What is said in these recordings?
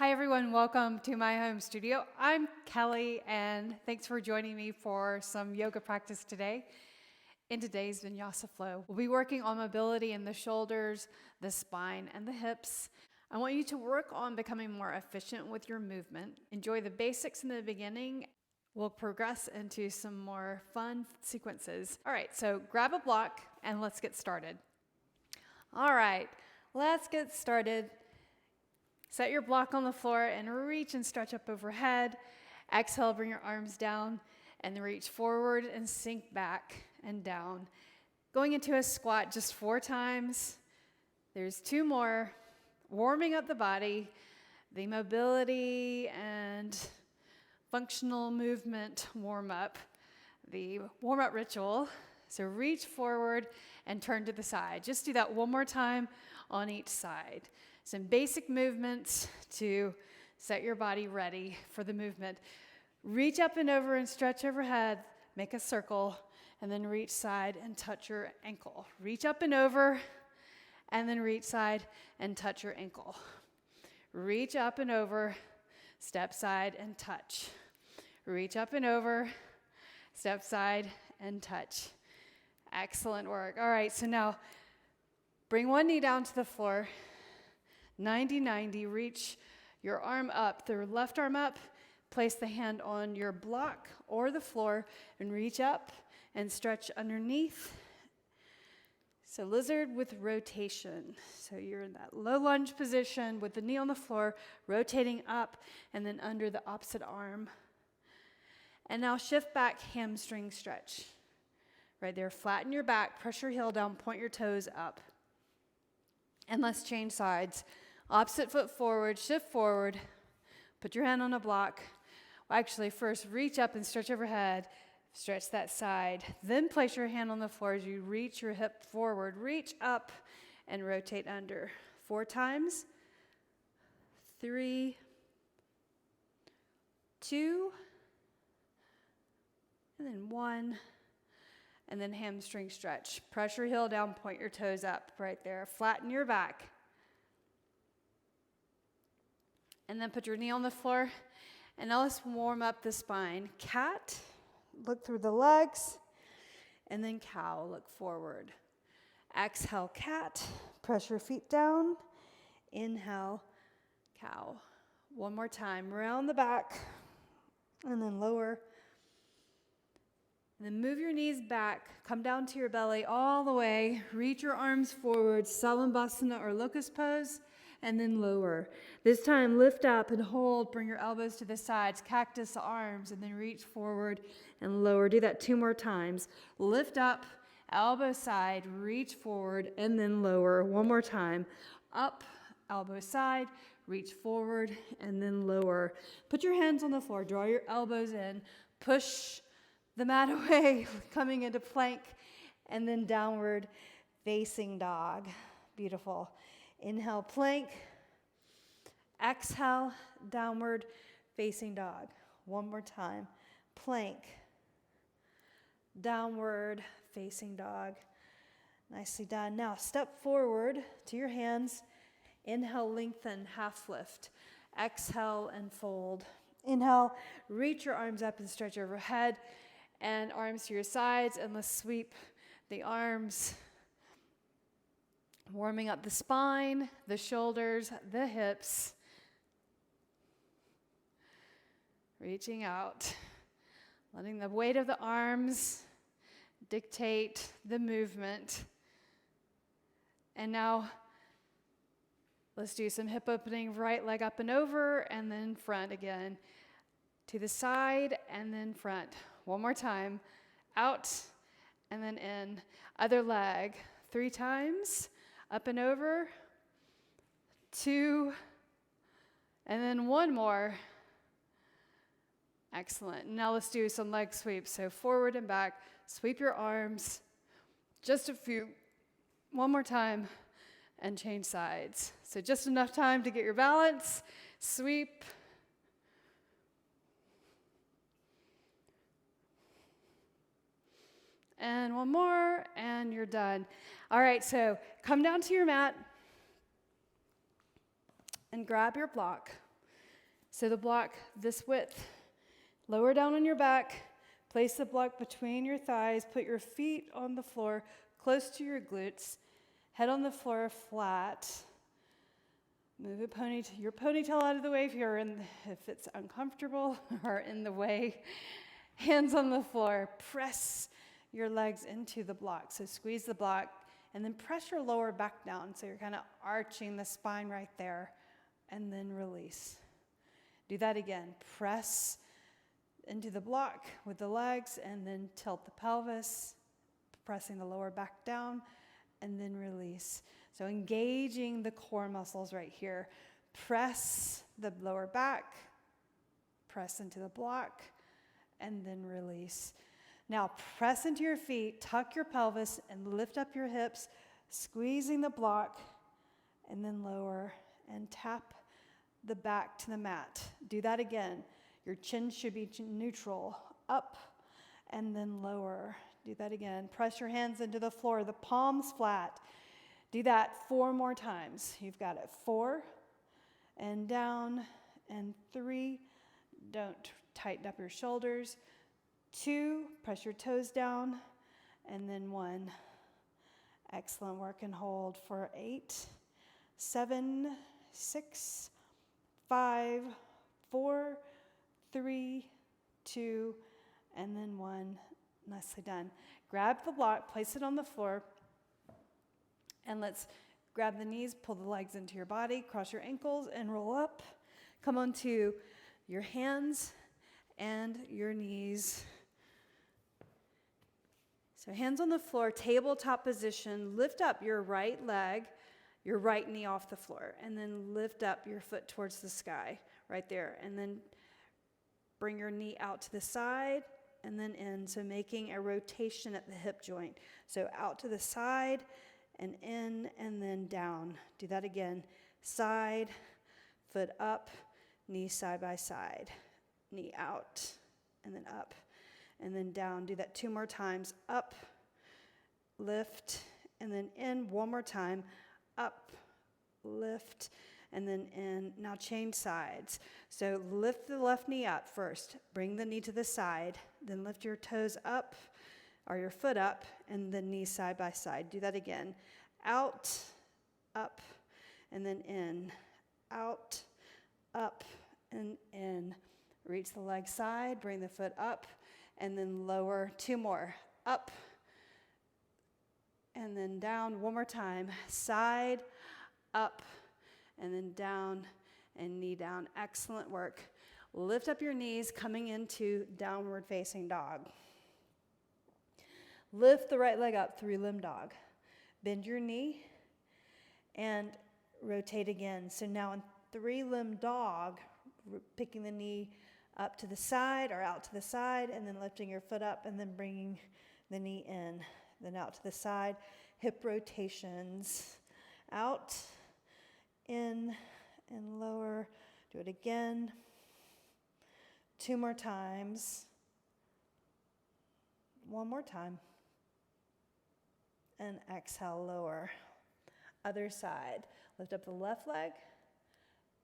Hi everyone, welcome to my home studio. I'm Kelly and thanks for joining me for some yoga practice today. In today's vinyasa flow, we'll be working on mobility in the shoulders, the spine, and the hips. I want you to work on becoming more efficient with your movement. Enjoy the basics in the beginning. We'll progress into some more fun sequences. All right, so grab a block and let's get started. All right, let's get started. Set your block on the floor and reach and stretch up overhead. Exhale, bring your arms down and reach forward and sink back and down. Going into a squat just 4 times. There's 2 more. Warming up the body, the mobility and functional movement warm up, the warm up ritual. So reach forward and turn to the side. Just do that one more time on each side. Some basic movements to set your body ready for the movement. Reach up and over and stretch overhead. Make a circle and then reach side and touch your ankle. Reach up and over and then reach side and touch your ankle. Reach up and over, step side and touch. Reach up and over, step side and touch. Excellent work. All right, so now bring one knee down to the floor. 90-90, reach your arm up, the left arm up, place the hand on your block or the floor and reach up and stretch underneath. So lizard with rotation. So you're in that low lunge position with the knee on the floor, rotating up and then under the opposite arm. And now shift back, hamstring stretch. Right there, flatten your back, press your heel down, point your toes up. And let's change sides. Opposite foot forward, shift forward. Put your hand on a block. Well, actually, first reach up and stretch overhead. Stretch that side. Then place your hand on the floor as you reach your hip forward. Reach up and rotate under. 4 times. 3, 2, and then 1. And then hamstring stretch. Press your heel down, point your toes up right there. Flatten your back. And then put your knee on the floor. And now let's warm up the spine. Cat, look through the legs. And then cow, look forward. Exhale, cat. Press your feet down. Inhale, cow. One more time. Round the back. And then lower. And then move your knees back, come down to your belly all the way, reach your arms forward, Salambhasana or locust pose, and then lower. This time lift up and hold, bring your elbows to the sides, cactus arms, and then reach forward and lower. Do that 2 more times. Lift up, elbow side, reach forward, and then lower. One more time. Up, elbow side, reach forward, and then lower. Put your hands on the floor, draw your elbows in, push the mat away, coming into plank, and then downward facing dog. Beautiful. Inhale, plank. Exhale, downward facing dog. One more time. Plank. Downward facing dog. Nicely done. Now step forward to your hands. Inhale, lengthen, half lift. Exhale and fold. Inhale, reach your arms up and stretch overhead. And arms to your sides, and let's sweep the arms, warming up the spine, the shoulders, the hips, reaching out, letting the weight of the arms dictate the movement. And now let's do some hip opening, right leg up and over, and then front again, to the side, and then front. One more time. Out and then in. Other leg. 3 times. Up and over. 2. And then 1 more. Excellent. Now let's do some leg sweeps. So forward and back. Sweep your arms. Just a few. One more time. And change sides. So just enough time to get your balance. Sweep. And 1 more, and you're done. All right, so come down to your mat and grab your block. So the block this width, lower down on your back, place the block between your thighs, put your feet on the floor close to your glutes, head on the floor flat. Move your ponytail out of the way if it's uncomfortable or in the way. Hands on the floor, press your legs into the block. So squeeze the block and then press your lower back down. So you're kind of arching the spine right there and then release. Do that again. Press into the block with the legs and then tilt the pelvis, pressing the lower back down and then release. So engaging the core muscles right here. Press the lower back, press into the block, and then release. Now press into your feet, tuck your pelvis, and lift up your hips, squeezing the block, and then lower, and tap the back to the mat. Do that again. Your chin should be neutral, up, and then lower. Do that again. Press your hands into the floor, the palms flat. Do that 4 more times. You've got it. 4, and down, and 3. Don't tighten up your shoulders. 2, press your toes down, and then 1. Excellent work, and hold for 8, 7, 6, 5, 4, 3, 2, and then 1. Nicely done. Grab the block, place it on the floor, and let's grab the knees, pull the legs into your body, cross your ankles, and roll up. Come onto your hands and your knees. So hands on the floor, tabletop position. Lift up your right leg, your right knee off the floor, and then lift up your foot towards the sky right there. And then bring your knee out to the side and then in. So making a rotation at the hip joint. So out to the side and in and then down. Do that again. Side, foot up, knee side by side. Knee out and then up and then down. Do that 2 more times. Up, lift, and then in. 1 more time. Up, lift, and then in. Now change sides. So lift the left knee up first. Bring the knee to the side. Then lift your toes up or your foot up and then knee side by side. Do that again. Out, up, and then in. Out, up, and in. Reach the leg side. Bring the foot up and then lower. 2 more. Up and then down. 1 more time. Side, up, and then down and knee down. Excellent work. Lift up your knees, coming into downward facing dog. Lift the right leg up, 3-limb dog. Bend your knee and rotate again. So now in 3-limb dog, picking the knee up to the side or out to the side, and then lifting your foot up and then bringing the knee in. Then out to the side, hip rotations. Out, in, and lower. Do it again. 2 more times. 1 more time. And exhale, lower. Other side. Lift up the left leg.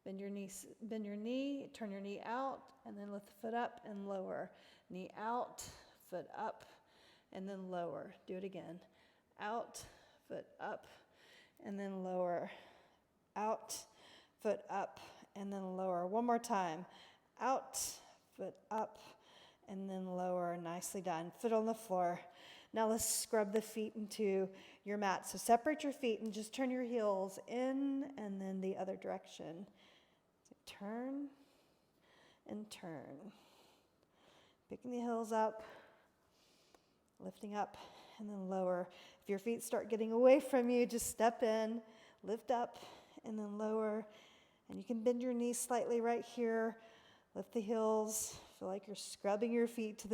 Bend your knee, turn your knee out, and then lift the foot up and lower. Knee out, foot up, and then lower. Do it again. Out, foot up, and then lower. Out, foot up, and then lower. 1 more time. Out, foot up, and then lower. Nicely done. Foot on the floor. Now let's scrub the feet into your mat. So separate your feet and just turn your heels in and then the other direction. So turn and turn. Picking the heels up, lifting up, and then lower. If your feet start getting away from you, just step in, lift up, and then lower. And you can bend your knees slightly right here. Lift the heels. Feel like you're scrubbing your feet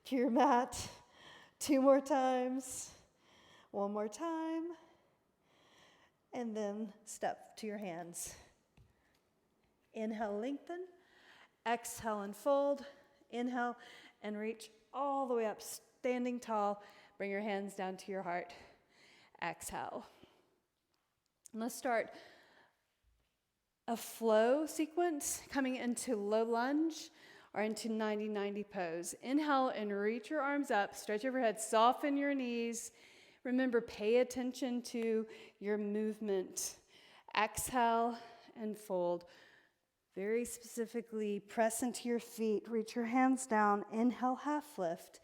to your mat. 2 more times. 1 more time. And then step to your hands. Inhale, lengthen. Exhale and fold. Inhale and reach all the way up, standing tall. Bring your hands down to your heart. Exhale. And let's start a flow sequence coming into low lunge or into 90-90 pose. Inhale and reach your arms up, stretch overhead, soften your knees. Remember, pay attention to your movement. Exhale and fold. Very specifically, press into your feet, reach your hands down, inhale, half lift.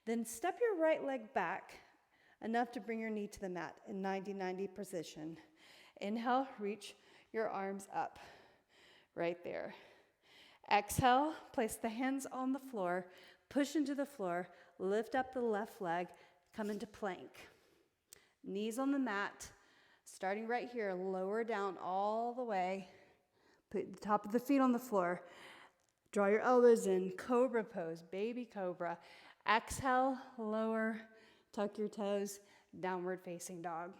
Then step your right leg back enough to bring your knee to the mat in 90-90 position. Inhale, reach your arms up, right there. Exhale, place the hands on the floor, push into the floor, lift up the left leg, come into plank. Knees on the mat, starting right here, lower down all the way. Put the top of the feet on the floor. Draw your elbows in, cobra pose, baby cobra. Exhale, lower, tuck your toes, downward facing dog.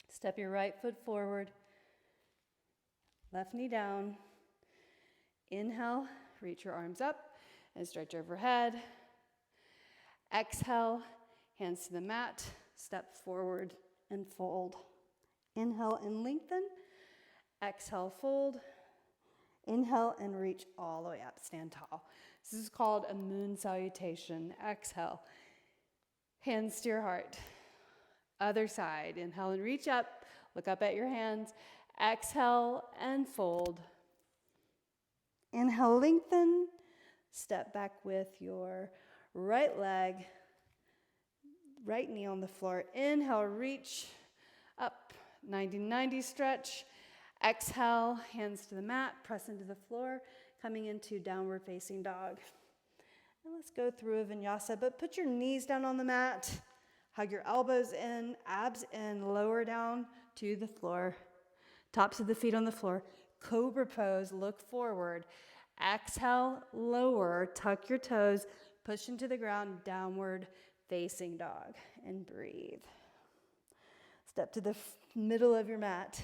Step your right foot forward, left knee down. Inhale, reach your arms up and stretch overhead. Exhale, hands to the mat, step forward and fold. Inhale and lengthen. Exhale, fold. Inhale and reach all the way up, stand tall. This is called a moon salutation. Exhale, hands to your heart. Other side, inhale and reach up, look up at your hands. Exhale and fold. Inhale, lengthen. Step back with your right leg, right knee on the floor. Inhale, reach up, 90-90 stretch. Exhale, hands to the mat, press into the floor, coming into downward facing dog. And let's go through a vinyasa, but put your knees down on the mat, hug your elbows in, abs in, lower down to the floor, tops of the feet on the floor. Cobra pose, look forward. Exhale, lower, tuck your toes, push into the ground, downward facing dog, and breathe. Step to the middle of your mat.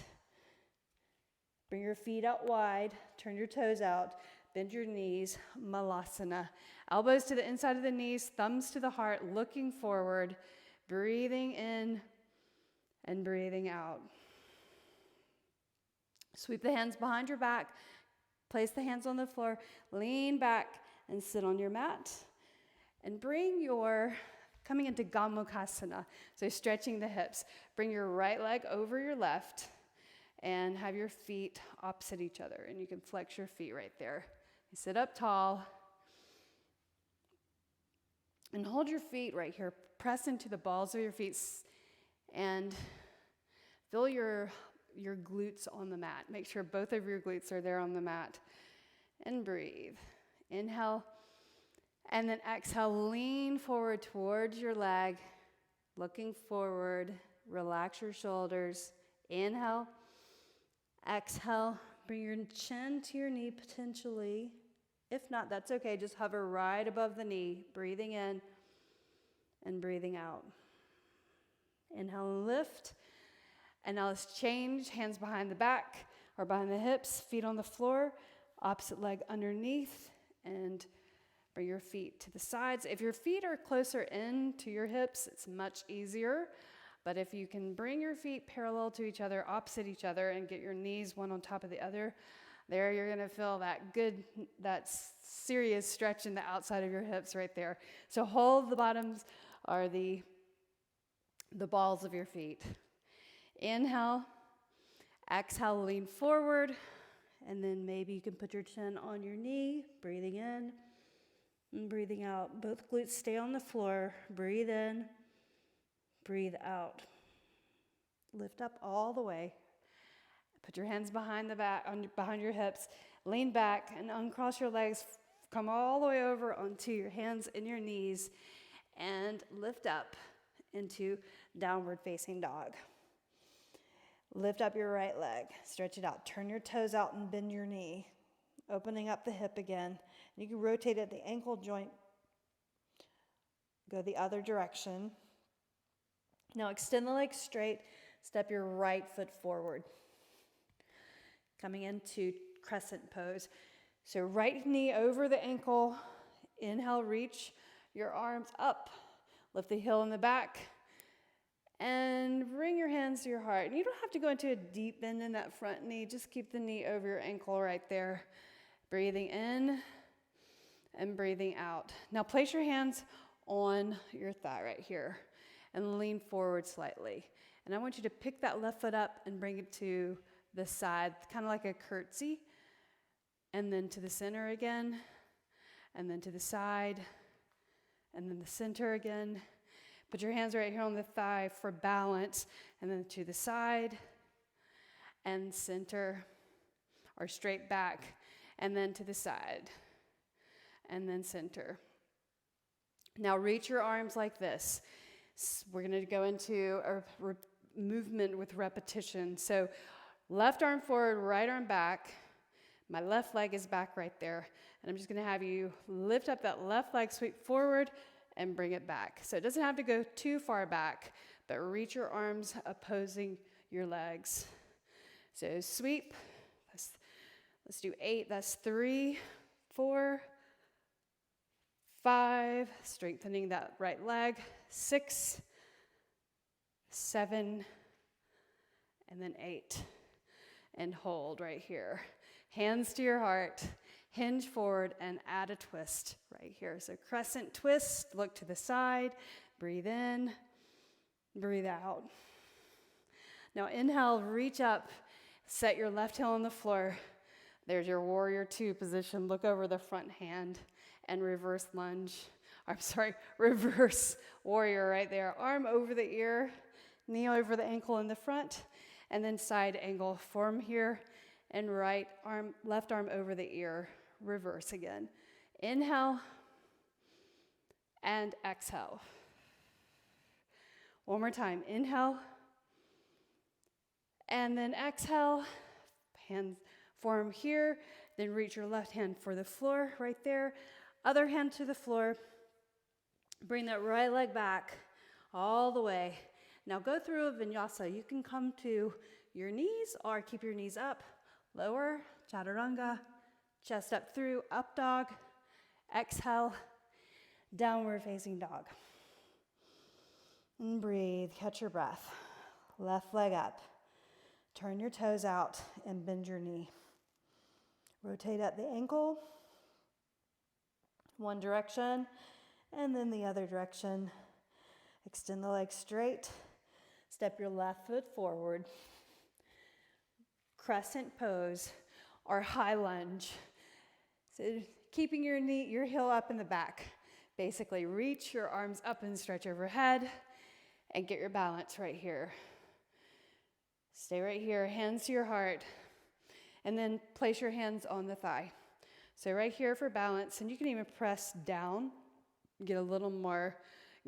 Bring your feet out wide, turn your toes out, bend your knees, malasana. Elbows to the inside of the knees, thumbs to the heart, looking forward, breathing in and breathing out. Sweep the hands behind your back, place the hands on the floor, lean back and sit on your mat. And coming into Gomukhasana, so stretching the hips. Bring your right leg over your left and have your feet opposite each other. And you can flex your feet right there. You sit up tall and hold your feet right here. Press into the balls of your feet and feel your glutes on the mat. Make sure both of your glutes are there on the mat. And breathe. Inhale. And then exhale, lean forward towards your leg. Looking forward. Relax your shoulders. Inhale. Exhale. Bring your chin to your knee potentially. If not, that's okay. Just hover right above the knee. Breathing in and breathing out. Inhale and lift. And now let's change. Hands behind the back or behind the hips. Feet on the floor. Opposite leg underneath. And bring your feet to the sides. If your feet are closer in to your hips, it's much easier. But if you can bring your feet parallel to each other, opposite each other, and get your knees one on top of the other, there you're going to feel that serious stretch in the outside of your hips right there. So hold the bottoms are the balls of your feet. Inhale, exhale, lean forward, and then maybe you can put your chin on your knee, breathing in and breathing out. Both glutes stay on the floor. Breathe in, breathe out. Lift up all the way. Put your hands behind behind your hips. Lean back and uncross your legs. Come all the way over onto your hands and your knees and lift up into downward facing dog. Lift up your right leg. Stretch it out. Turn your toes out and bend your knee. Opening up the hip again. You can rotate at the ankle joint. Go the other direction. Now extend the legs straight. Step your right foot forward. Coming into crescent pose. So right knee over the ankle. Inhale, reach your arms up. Lift the heel in the back. And bring your hands to your heart. And you don't have to go into a deep bend in that front knee. Just keep the knee over your ankle right there. Breathing in and breathing out. Now place your hands on your thigh right here and lean forward slightly. And I want you to pick that left foot up and bring it to the side, kind of like a curtsy. And then to the center again, and then to the side, and then the center again. Put your hands right here on the thigh for balance, and then to the side, and center, or straight back, and then to the side, and then center. Now reach your arms like this. We're going to go into a movement with repetition. So left arm forward, right arm back. My left leg is back right there. And I'm just going to have you lift up that left leg, sweep forward, and bring it back. So it doesn't have to go too far back, but reach your arms opposing your legs. So sweep. Let's do 8. That's 3, 4, 5. Strengthening that right leg. 6, 7, and then 8. And hold right here. Hands to your heart. Hinge forward and add a twist right here. So crescent twist, look to the side, breathe in, breathe out. Now inhale, reach up, set your left heel on the floor. There's your warrior 2 position. Look over the front hand and reverse lunge. Reverse warrior right there. Arm over the ear, knee over the ankle in the front, and then side angle. Form here and left arm over the ear. Reverse again. Inhale and exhale. One more time. Inhale and then exhale. Hands form here. Then reach your left hand for the floor right there. Other hand to the floor. Bring that right leg back all the way. Now go through a vinyasa. You can come to your knees or keep your knees up. Lower, chaturanga. Chest up through, up dog, exhale, downward facing dog. And breathe, catch your breath. Left leg up. Turn your toes out and bend your knee. Rotate at the ankle. One direction and then the other direction. Extend the leg straight. Step your left foot forward. Crescent pose or high lunge. So keeping your heel up in the back. Basically reach your arms up and stretch overhead and get your balance right here. Stay right here, hands to your heart, and then place your hands on the thigh. So right here for balance, and you can even press down, get a little more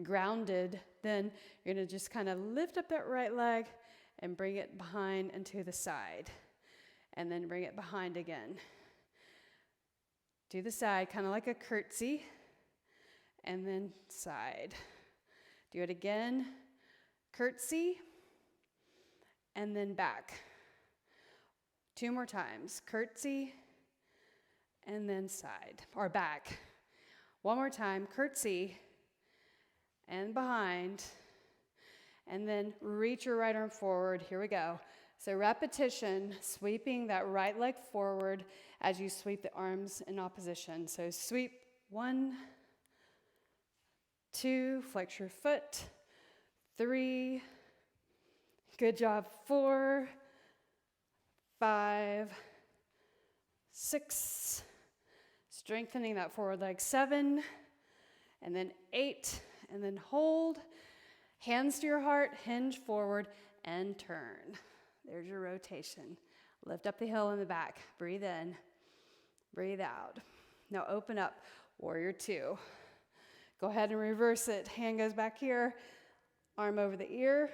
grounded. Then you're gonna just kind of lift up that right leg and bring it behind and to the side, and then bring it behind again. To the side, kind of like a curtsy, and then side. Do it again, curtsy, and then back. 2 more times, curtsy, and then side, or back. 1 more time, curtsy, and behind, and then reach your right arm forward. Here we go. So repetition, sweeping that right leg forward as you sweep the arms in opposition. So sweep 1, 2, flex your foot, 3, good job, 4, 5, 6, strengthening that forward leg, 7, and then 8, and then hold, hands to your heart, hinge forward, and turn. There's your rotation. Lift up the heel in the back. Breathe in. Breathe out. Now open up. Warrior 2. Go ahead and reverse it. Hand goes back here. Arm over the ear.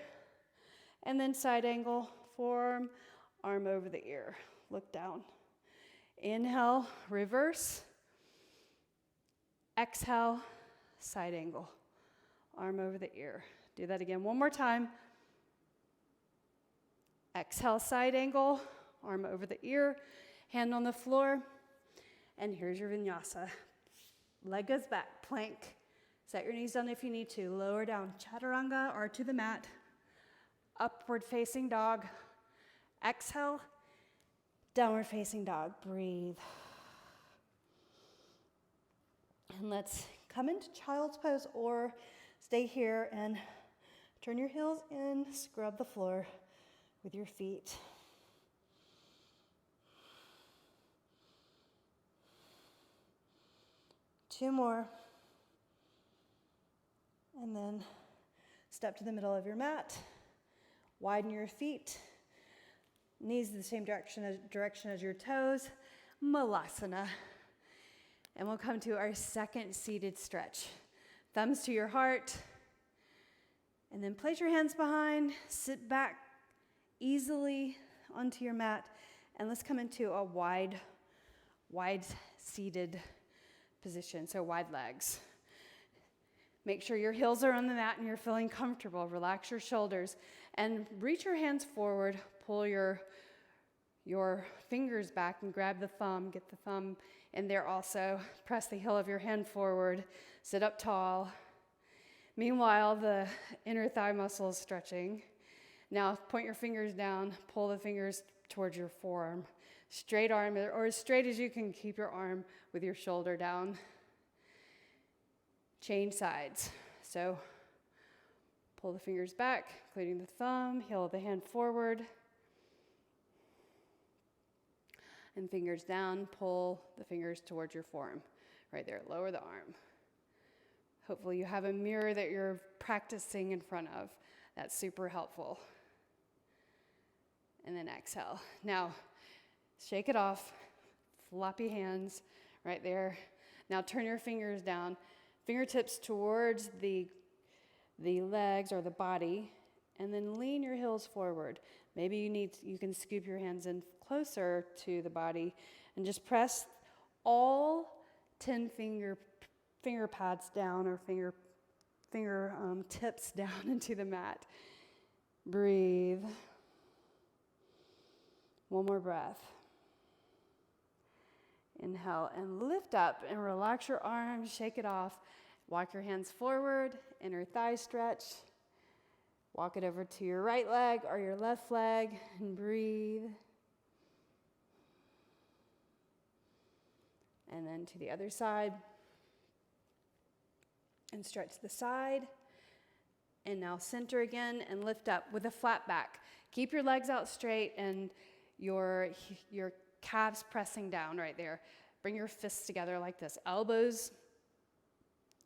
And then side angle. Forearm. Arm over the ear. Look down. Inhale. Reverse. Exhale. Side angle. Arm over the ear. Do that again. One more time. Exhale, side angle, arm over the ear, hand on the floor, and here's your vinyasa. Leg goes back, plank. Set your knees down if you need to. Lower down, chaturanga or to the mat. Upward facing dog. Exhale, downward facing dog. Breathe. And let's come into child's pose or stay here and turn your heels in, scrub the floor with your feet. Two more. And then step to the middle of your mat. Widen your feet. Knees the same direction as your toes. Malasana. And we'll come to our second seated stretch. Thumbs to your heart. And then place your hands behind. Sit back easily onto your mat. And let's come into a wide seated position, so wide legs. Make sure your heels are on the mat and you're feeling comfortable. Relax your shoulders and reach your hands forward. Pull your fingers back and grab the thumb. Get the thumb in there also. Press the heel of your hand forward. Sit up tall. Meanwhile, the inner thigh muscle is stretching. Now point your fingers down. Pull the fingers towards your forearm. Straight arm, or as straight as you can, keep your arm with your shoulder down. Change sides. So pull the fingers back, including the thumb, heel of the hand forward. And fingers down, pull the fingers towards your forearm. Right there, lower the arm. Hopefully you have a mirror that you're practicing in front of. That's super helpful. And then exhale. Now, shake it off. Floppy hands right there. Now turn your fingers down. Fingertips towards the legs or the body, and then lean your heels forward. Maybe you can scoop your hands in closer to the body and just press all 10 finger pads down or finger tips down into the mat. Breathe. One more breath. Inhale and lift up and relax your arms, shake it off. Walk your hands forward, inner thigh stretch. Walk it over to your right leg or your left leg and breathe. And then to the other side. And stretch the side. And now center again and lift up with a flat back. Keep your legs out straight and your calves pressing down right there. Bring your fists together like this. Elbows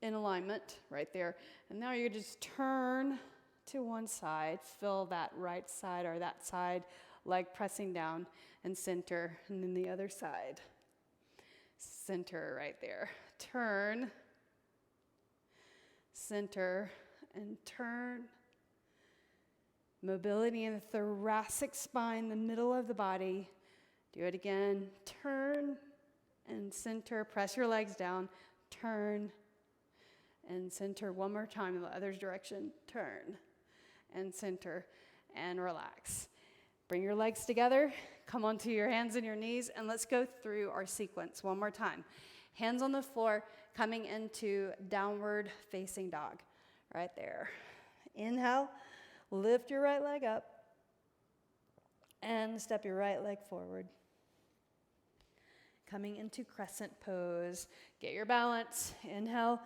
in alignment right there. And now you just turn to one side. Feel that right side or that side leg pressing down and center. And then the other side. Center right there. Turn. Center and turn. Mobility in the thoracic spine, the middle of the body. Do it again. Turn and center. Press your legs down. Turn and center. One more time in the other direction. Turn and center and relax. Bring your legs together. Come onto your hands and your knees, and let's go through our sequence one more time. Hands on the floor, coming into downward facing dog. Right there. Inhale. Lift your right leg up. And step your right leg forward. Coming into crescent pose. Get your balance. Inhale,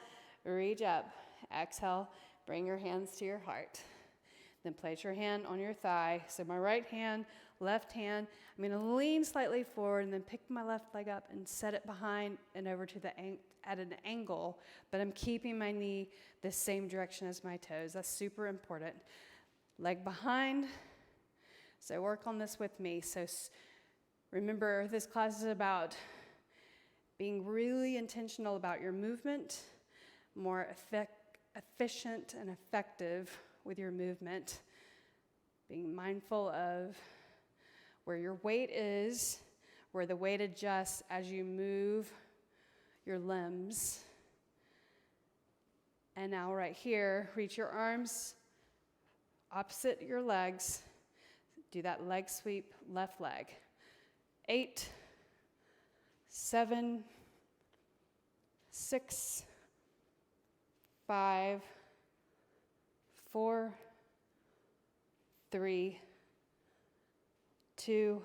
reach up. Exhale, bring your hands to your heart. Then place your hand on your thigh. So my right hand, left hand. I'm going to lean slightly forward and then pick my left leg up and set it behind and over to at an angle. But I'm keeping my knee the same direction as my toes. That's super important. Leg behind. So work on this with me. So remember, this class is about being really intentional about your movement, more efficient and effective with your movement, being mindful of where your weight is, where the weight adjusts as you move your limbs. And now right here, reach your arms opposite your legs. Do that leg sweep, left leg. 8, 7, 6, 5, 4, 3, 2,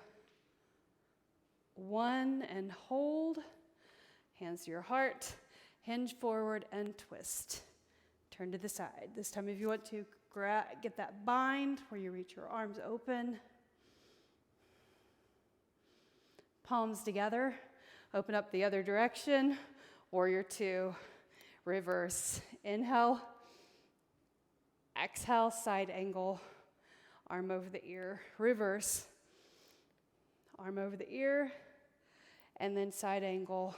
1, and hold. Hands to your heart, hinge forward and twist. Turn to the side. This time if you want to, get that bind where you reach your arms open. Palms together, open up the other direction. Warrior 2, reverse. Inhale, exhale, side angle, arm over the ear, reverse. Arm over the ear, and then side angle.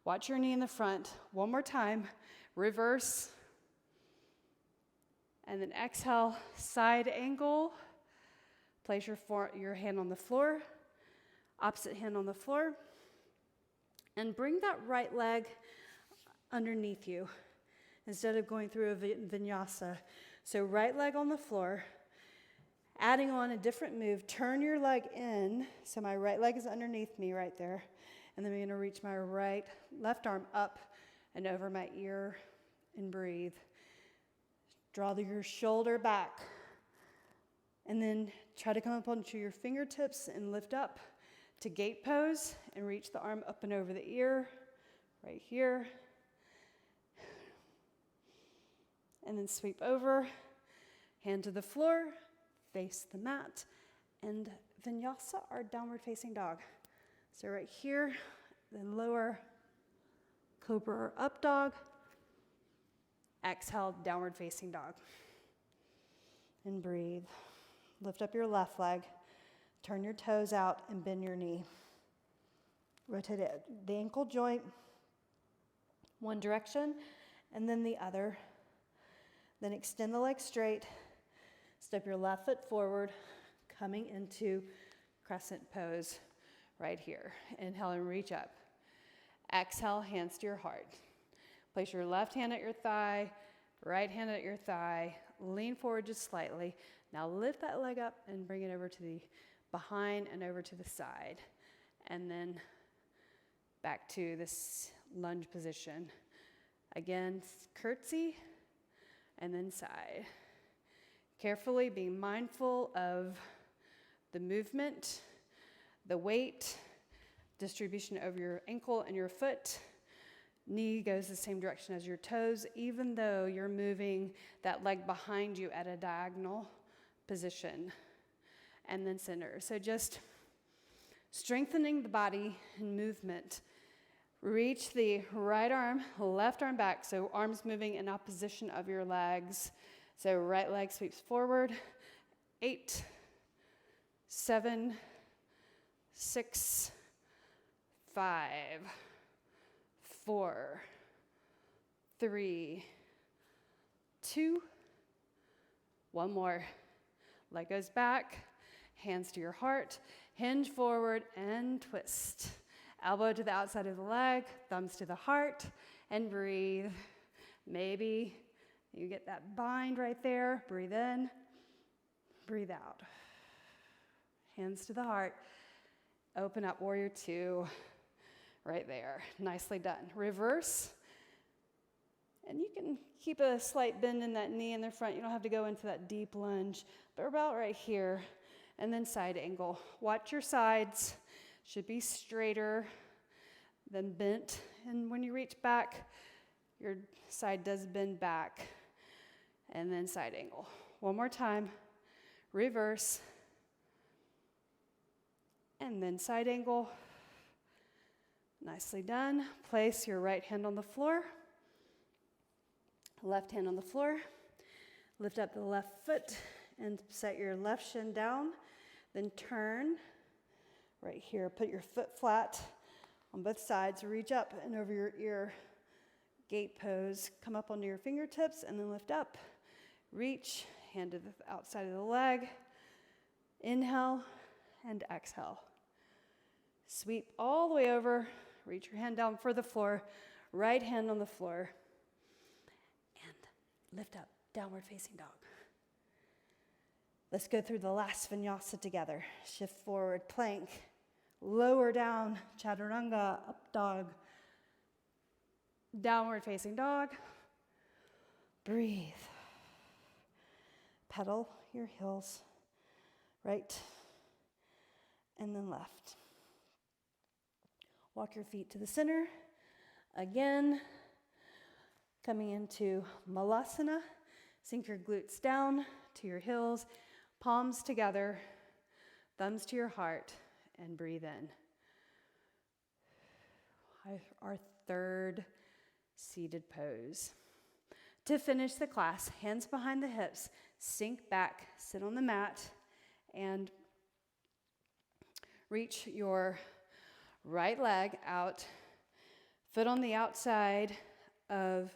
Watch your knee in the front. One more time, reverse. And then exhale, side angle. Place your hand on the floor, opposite hand on the floor. And bring that right leg underneath you instead of going through a vinyasa. So right leg on the floor. Adding on a different move, turn your leg in. So my right leg is underneath me right there. And then I'm going to reach my left arm up and over my ear and breathe. Draw your shoulder back. And then try to come up onto your fingertips and lift up to gate pose and reach the arm up and over the ear, right here. And then sweep over, hand to the floor, face the mat, and vinyasa or downward facing dog. So right here, then lower, cobra or up dog, exhale, downward facing dog. And breathe. Lift up your left leg, turn your toes out and bend your knee. Rotate it, the ankle joint, one direction and then the other. Then extend the leg straight. Step your left foot forward, coming into crescent pose right here. Inhale and reach up. Exhale, hands to your heart. Place your left hand at your thigh, right hand at your thigh. Lean forward just slightly. Now lift that leg up and bring it over to the behind and over to the side. And then back to this lunge position. Again, curtsy and then side. Carefully being mindful of the movement, the weight, distribution over your ankle and your foot. Knee goes the same direction as your toes, even though you're moving that leg behind you at a diagonal position. And then center. So just strengthening the body and movement. Reach the right arm, left arm back, so arms moving in opposition of your legs. So right leg sweeps forward. 8, 7, 6, 5, 4, 3, 2, one more. Leg goes back, hands to your heart, hinge forward and twist. Elbow to the outside of the leg, thumbs to the heart, and breathe. Maybe you get that bind right there. Breathe in, breathe out. Hands to the heart. Open up, warrior 2, right there. Nicely done. Reverse. And you can keep a slight bend in that knee in the front. You don't have to go into that deep lunge, but we're about right here. And then side angle. Watch your sides. Should be straighter than bent. And when you reach back, your side does bend back. And then side angle. One more time. Reverse. And then side angle. Nicely done. Place your right hand on the floor. Left hand on the floor. Lift up the left foot and set your left shin down. Then turn. Right here, put your foot flat on both sides. Reach up and over your ear. Gate pose. Come up onto your fingertips and then lift up. Reach, hand to the outside of the leg. Inhale and exhale. Sweep all the way over. Reach your hand down for the floor. Right hand on the floor. And lift up, downward facing dog. Let's go through the last vinyasa together. Shift forward, plank. Lower down, chaturanga, up dog. Downward facing dog. Breathe. Pedal your heels right, and then left. Walk your feet to the center. Again, coming into Malasana. Sink your glutes down to your heels, palms together, thumbs to your heart, and breathe in. Our third seated pose. To finish the class, hands behind the hips, sink back, sit on the mat, and reach your right leg out, foot on the outside of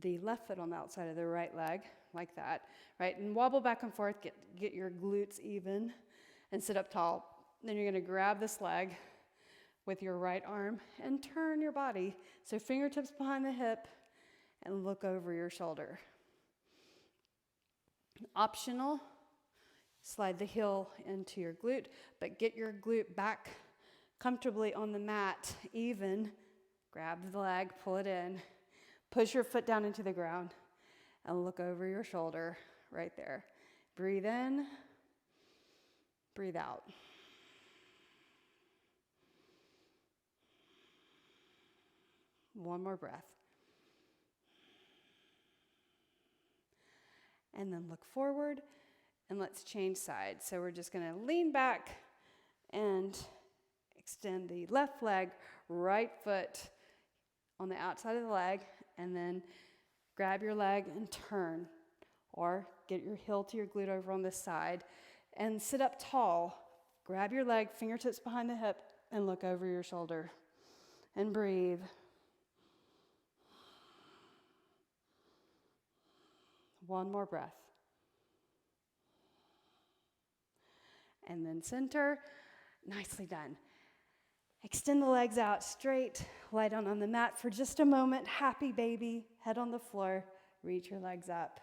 the left foot on the outside of the right leg, like that, right? And wobble back and forth, get your glutes even, and sit up tall. Then you're gonna grab this leg with your right arm and turn your body. So fingertips behind the hip and look over your shoulder. Optional, slide the heel into your glute, but get your glute back comfortably on the mat, even. Grab the leg, pull it in, push your foot down into the ground, and look over your shoulder right there. Breathe in, breathe out. One more breath. And then look forward, and let's change sides. So we're just gonna lean back and extend the left leg, right foot on the outside of the leg, and then grab your leg and turn, or get your heel to your glute over on this side, and sit up tall. Grab your leg, fingertips behind the hip, and look over your shoulder, and breathe. One more breath. And then center. Nicely done. Extend the legs out straight. Lie down on the mat for just a moment. Happy baby. Head on the floor. Reach your legs up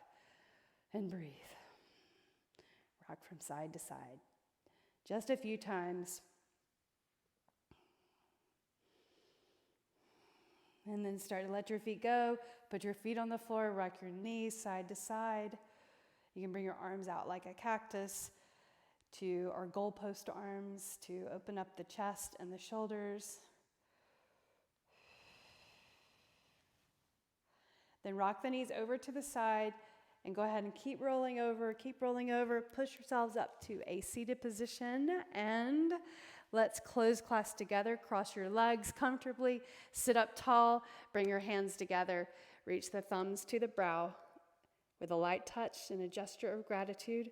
and breathe. Rock from side to side. Just a few times. And then start to let your feet go. Put your feet on the floor. Rock your knees side to side. You can bring your arms out like a cactus to our goalpost arms to open up the chest and the shoulders. Then rock the knees over to the side and go ahead and keep rolling over, push yourselves up to a seated position, and let's close class together. Cross your legs comfortably, sit up tall, bring your hands together, reach the thumbs to the brow with a light touch and a gesture of gratitude,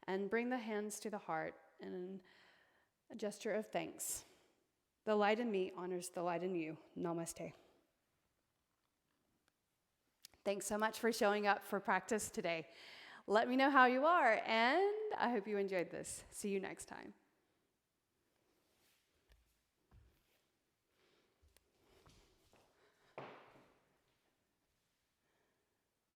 and bring the hands to the heart in a gesture of thanks. The light in me honors the light in you. Namaste. Thanks so much for showing up for practice today. Let me know how you are, and I hope you enjoyed this. See you next time.